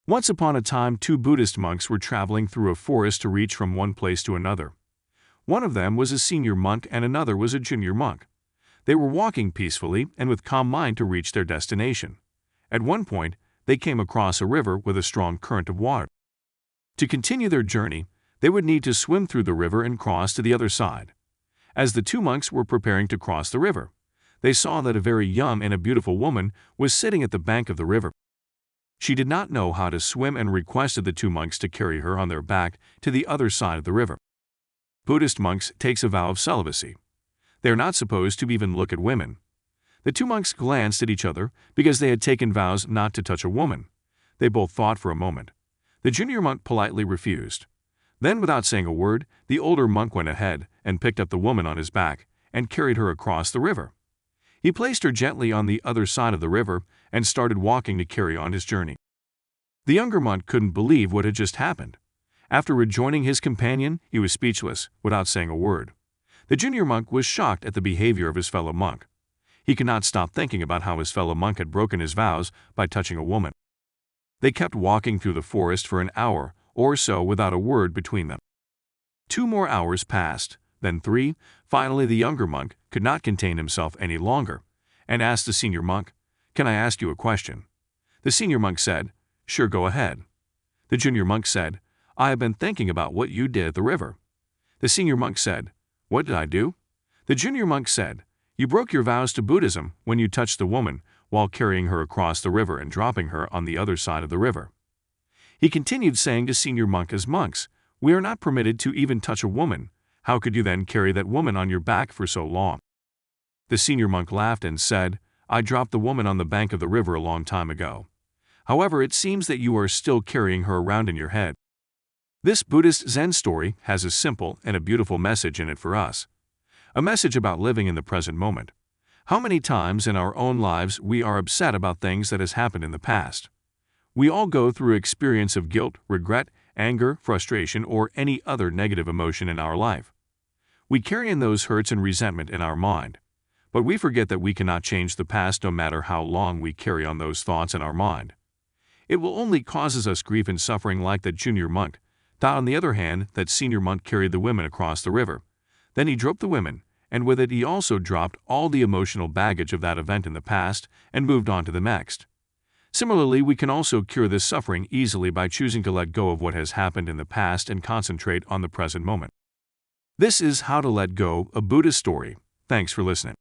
Once upon a time, two Buddhist monks were traveling through a forest to reach from one place to another. One of them was a senior monk and another was a junior monk. They were walking peacefully and with calm mind to reach their destination. At one point, they came across a river with a strong current of water. To continue their journey, they would need to swim through the river and cross to the other side. As the two monks were preparing to cross the river, they saw that a very young and a beautiful woman was sitting at the bank of the river. She did not know how to swim and requested the two monks to carry her on their back to the other side of the river. Buddhist monks take a vow of celibacy. They are not supposed to even look at women. The two monks glanced at each other because they had taken vows not to touch a woman. They both thought for a moment. The junior monk politely refused. Then, without saying a word, the older monk went ahead and picked up the woman on his back and carried her across the river. He placed her gently on the other side of the river and started walking to carry on his journey. The younger monk couldn't believe what had just happened. After rejoining his companion, he was speechless, without saying a word. The junior monk was shocked at the behavior of his fellow monk. He could not stop thinking about how his fellow monk had broken his vows by touching a woman. They kept walking through the forest for an hour or so without a word between them. 2 more hours passed, then 3. Finally, the younger monk could not contain himself any longer and asked the senior monk, "Can I ask you a question?" The senior monk said, "Sure, go ahead." The junior monk said, "I have been thinking about what you did at the river." The senior monk said, "What did I do?" The junior monk said, "You broke your vows to Buddhism when you touched the woman while carrying her across the river and dropping her on the other side of the river." He continued saying to senior monk, "As monks, we are not permitted to even touch a woman. How could you then carry that woman on your back for so long?" The senior monk laughed and said, "I dropped the woman on the bank of the river a long time ago. However, it seems that you are still carrying her around in your head." This Buddhist Zen story has a simple and a beautiful message in it for us. A message about living in the present moment. How many times in our own lives we are upset about things that has happened in the past. We all go through experience of guilt, regret, anger, frustration, or any other negative emotion in our life. We carry in those hurts and resentment in our mind. But we forget that we cannot change the past no matter how long we carry on those thoughts in our mind. It will only causes us grief and suffering like that junior monk. On the other hand, that senior monk carried the women across the river. Then he dropped the women, and with it he also dropped all the emotional baggage of that event in the past and moved on to the next. Similarly, we can also cure this suffering easily by choosing to let go of what has happened in the past and concentrate on the present moment. This is How to Let Go, a Buddhist story. Thanks for listening.